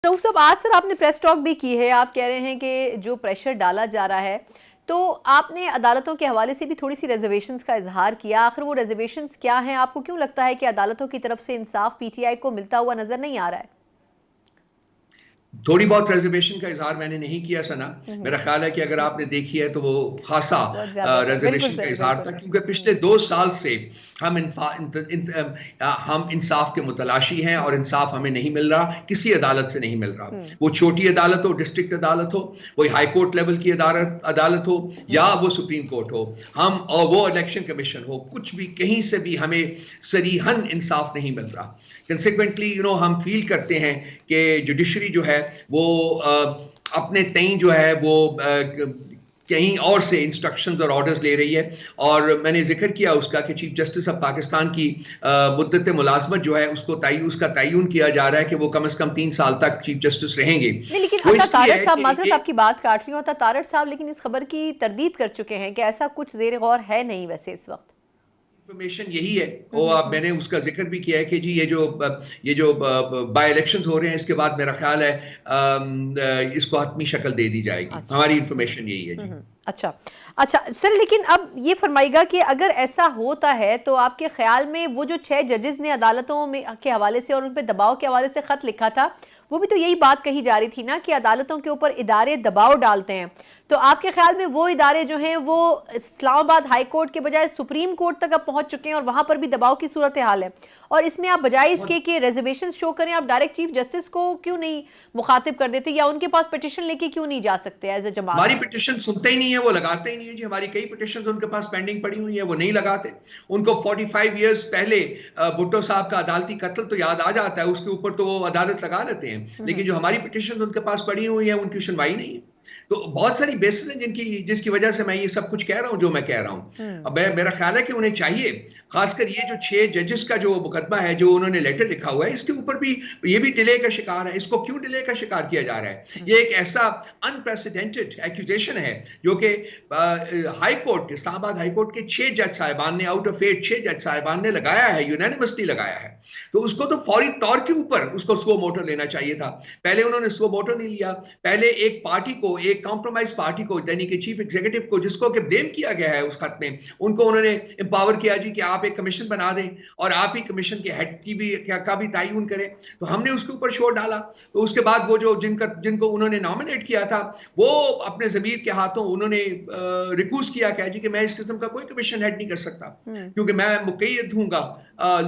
रऊफ साहब, आज सर आपने प्रेस टॉक भी की है। आप कह रहे हैं कि जो प्रेशर डाला जा रहा है, तो आपने अदालतों के हवाले से भी थोड़ी सी रिजर्वेशंस का इजहार किया। आखिर वो रिजर्वेशंस क्या हैं? आपको क्यों लगता है कि अदालतों की तरफ से इंसाफ पीटीआई को मिलता हुआ नजर नहीं आ रहा है? थोड़ी बहुत रिजर्वेशन का इजहार मैंने नहीं किया सना। मेरा ख्याल है कि अगर आपने देखी है तो वो खासा बहुत ज्यादा था। बिल्कुल रिजर्वेशन का सर, इजहार था, बिल्कुल। क्योंकि पिछले 2 साल से हम हम इंसाफ के मुतलाशी हैं और इंसाफ हमें नहीं मिल रहा, किसी अदालत से नहीं मिल रहा। वो छोटी अदालत हो, डिस्ट्रिक्ट अदालत हो, वो हाई कोर्ट लेवल की अदालत हो, या वो सुप्रीम कोर्ट हो, हम और वो इलेक्शन कमीशन हो, कुछ भी कहीं से भी हमें सरीहन इंसाफ नहीं मिल रहा। कंसिक्वेंटली हम फील करते हैं कि जुडिशरी जो है वो अपने तय जो है वो कहीं और से इंस्ट्रक्शंस और ऑर्डर्स ले रही है। और मैंने जिक्र किया उसका कि चीफ जस्टिस ऑफ पाकिस्तान की मुद्दत मुलाजमत जो है उसका तयन किया जा रहा है कि वो कम से कम 3 साल तक चीफ जस्टिस रहेंगे। नहीं, लेकिन वो अता इसलिए तारड़ है साहब, कि माजरत आपकी बात काट रही हूँ, अता तारड़ साहब लेकिन इस खबर की तरदीद कर चुके हैं कि ऐसा कुछ जेर गौर है नहीं वैसे इस वक्त। इंफॉर्मेशन यही है। और अब मैंने उसका जिक्र भी किया है कि जी ये जो बाय इलेक्शन हो रहे हैं, इसके बाद मेरा ख्याल है इसको हतमी शक्ल दे दी जाएगी। अच्छा। हमारी इंफॉर्मेशन यही है जी। अच्छा अच्छा सर, लेकिन अब ये फरमाइएगा कि अगर ऐसा होता है तो आपके ख्याल में वो जो 6 जजेस ने अदालतों में के हवाले से और उन पर दबाव के हवाले से खत लिखा था, वो भी तो यही बात कही जा रही थी ना कि अदालतों के ऊपर इदारे दबाव डालते हैं। तो आपके ख्याल में वो इदारे जो हैं वो इस्लामाबाद हाई कोर्ट के बजाय सुप्रीम कोर्ट तक अब पहुंच चुके हैं और वहां पर भी दबाव की सूरत हाल है, और इसमें आप बजाय इसके कि रिजर्वेशन शो करें, आप डायरेक्ट चीफ जस्टिस को क्यों नहीं मुखातिब कर देते, या उनके पास पिटिशन लेके क्यों नहीं जा सकते एज ए जमात? हमारी पिटिशन सुनते ही नहीं है, वो लगाते ही नहीं है जी। हमारी कई पिटिशन उनके पास पेंडिंग पड़ी हुई है, वो नहीं लगाते। उनको 45 ईयर्स पहले भुट्टो साहब का अदालती कत्ल तो याद आ जाता है, उसके ऊपर तो वो अदालत लगा लेते हैं, लेकिन जो हमारी पिटिशन उनके पास पड़ी हुई है उनकी सुनवाई नहीं है। तो बहुत सारी बेसिस हैं जिसकी वजह से मैं ये सब कुछ कह रहा हूं जो मैं कह रहा हूं। अब मेरा ख्याल है कि उन्हें चाहिए, खासकर ये जो 6 जजेस का जो मुकदमा है, जो उन्होंने लेटर लिखा हुआ है, इसके ऊपर भी ये भी डिले का शिकार है। इसको क्यों डिले का शिकार किया जा रहा है? ये एक ऐसा अनप्रेसिडेंटेड एक्यूजेशन है जो कि high court, Islamabad high court के 6 जज साहिबान ने, आउट ऑफ 8 6 जज साहिबान ने लगाया है, यूनानिमसली लगाया है। तो उसको तो फौरी तौर के ऊपर उसको सुओ मोटो लेना चाहिए था। पहले उन्होंने सुओ मोटो नहीं लिया। पहले एक पार्टी को, एक कॉम्प्रोमाइज पार्टी को, यानी कि चीफ एग्जीक्यूटिव को, जिसको कि ब्लेम किया गया है उस खत में, उनको उन्होंने एम्पावर किया जी कि आप एक कमीशन बना दें और आप ही कमीशन के हेड की भी का भी तयन करें। तो हमने उसके ऊपर शोर डाला। तो उसके बाद वो जो जिनको उन्होंने नॉमिनेट किया था, वो अपने जमीर के हाथों उन्होंने रिक्यूज किया क्या जी कि मैं इस किस्म का कोई कमीशन हेड नहीं कर सकता, क्योंकि मैं मुकैयद हूंगा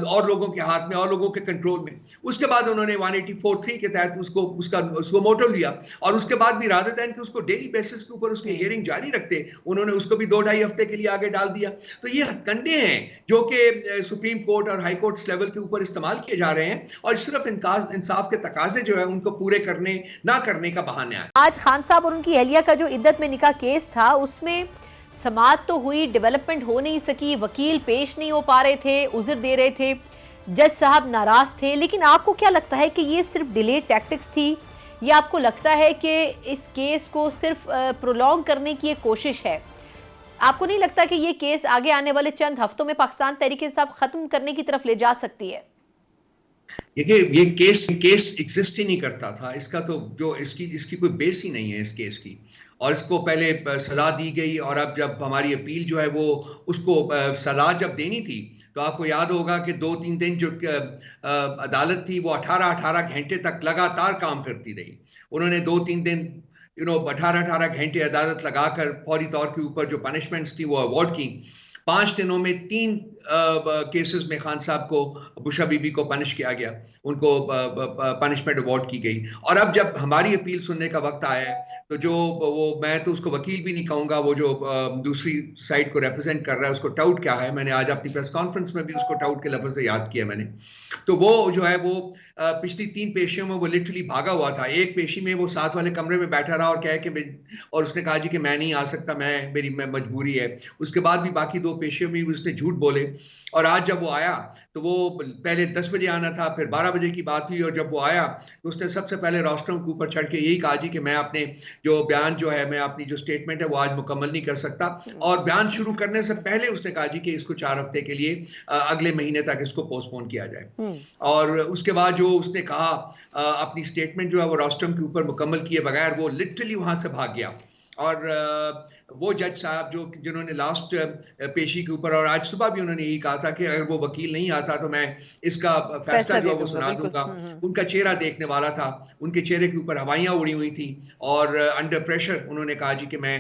और लोगों के हाथ में और लोगों के कंट्रोल में। उसके बाद उन्होंने 184(3) के तहत उसका सुओ मोटो लिया, और उसके बाद भी रादर दैन कि उसको डेली बेसिस के ऊपर उसकी हियरिंग जारी रखते, उन्होंने उसको भी 2-2.5 हफ्ते के लिए आगे डाल दिया। तो ये हथकंडे हैं जो कि सुप्रीम कोर्ट और हाई कोर्ट लेवल के ऊपर इस्तेमाल किए जा रहे हैं, और सिर्फ इंसाफ के तकाजे जो है उनको पूरे करने ना करने का बहाना है। आज खान साहब और उनकी अहलिया का जो इद्दत में निकाह केस था, उसमें समाअत तो हुई, डेवलपमेंट हो नहीं सकी, वकील पेश नहीं हो पा रहे थे, उज़्र दे रहे थे, जज साहब नाराज थे। लेकिन आपको क्या लगता है कि ये सिर्फ डिले टैक्टिक्स थी, या आपको लगता है कि इस केस को सिर्फ प्रोलॉन्ग करने की एक कोशिश है? आपको नहीं लगता कि ये केस आगे आने वाले चंद हफ्तों में पाकिस्तान तहरीक इंसाफ खत्म करने की तरफ ले जा सकती है? देखिए, ये केस एग्जिस्ट ही नहीं करता था। इसका तो जो इसकी कोई बेस ही नहीं है इस केस की, और इसको पहले सजा दी गई, और अब जब हमारी अपील जो है वो उसको सजा जब देनी थी, तो आपको याद होगा कि 2-3 दिन जो अदालत थी वो 18-18 घंटे तक लगातार काम करती रही। उन्होंने 2-3 दिन 18-18 घंटे अदालत लगाकर फौरी तौर के ऊपर जो पनिशमेंट्स थी वो अवॉर्ड की। 5 दिनों में 3 केसेस में खान साहब को, बुशा बीबी को पनिश किया गया, उनको पनिशमेंट अवार्ड की गई। और अब जब हमारी अपील सुनने का वक्त आया है, तो जो वो, मैं तो उसको वकील भी नहीं कहूंगा, वो जो दूसरी साइड को रिप्रेजेंट कर रहा है उसको टाउट क्या है, मैंने आज अपनी प्रेस कॉन्फ्रेंस में भी उसको टाउट के लफ्ज से याद किया मैंने। तो वो जो है वो पिछली 3 पेशियों में वो लिटरली भागा हुआ था। एक पेशी में वो साथ वाले कमरे में बैठा रहा और कह के, और उसने कहा जी कि मैं नहीं आ सकता, मेरी मजबूरी है। उसके बाद भी बाकी 2 पेशियों में भी उसने झूठ बोले। और आज जब वो आया तो वो पहले 10 बजे आना था, फिर 12 बजे की बात हुई, और जब वो आया तो उसने सबसे पहले रोस्टरों के ऊपर चढ़ के यही कहा जी कि मैं अपने जो बयान जो है, मैं अपनी जो स्टेटमेंट है वो आज मुकम्मल नहीं कर सकता। और बयान शुरू करने से पहले उसने कहा जी कि इसको 4 हफ्ते के लिए अगले महीने तक इसको पोस्टपोन किया जाए। और उसके बाद जो उसने कहा अपनी स्टेटमेंट जो है वो रोस्टम के ऊपर मुकम्मल किए बगैर वो लिटरली वहां से भाग गया। और वो जज साहब जो जिन्होंने लास्ट पेशी के ऊपर, और आज सुबह भी उन्होंने यही कहा था कि अगर वो वकील नहीं आता तो मैं इसका फैसला जो है वो सुना दूंगा। उनका चेहरा देखने वाला था, उनके चेहरे के ऊपर हवाइयां उड़ी हुई थी, और अंडर प्रेशर उन्होंने कहा जी कि मैं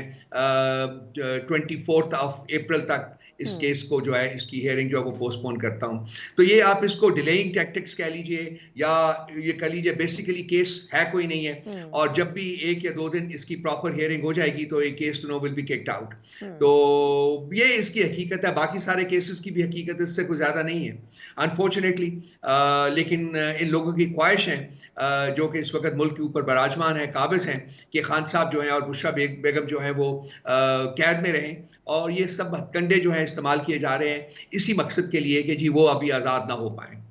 24 अप्रैल तक इस केस को जो है, इसकी हियरिंग जो है वो पोस्टपोन करता हूं। तो ये आप इसको डिलेइंग टैक्टिक्स कह लीजिए या ये कह लीजिए, बेसिकली केस है कोई नहीं है, और जब भी 1 या 2 दिन इसकी प्रॉपर हियरिंग हो जाएगी तो ये case to no will be kicked out. तो ये इसकी हकीकत है, बाकी सारे केसेस की भी हकीकत इससे कोई ज्यादा नहीं है अनफॉर्चुनेटली। लेकिन इन लोगों की ख्वाहिश है जो कि इस वक्त मुल्क के ऊपर बराजमान है, काबिज हैं, कि खान साहब जो हैं और बुशरा बेगम जो हैं वो कैद में रहें, और ये सब हथकंडे जो हैं इस्तेमाल किए जा रहे हैं इसी मकसद के लिए कि जी वो अभी आज़ाद ना हो पाए।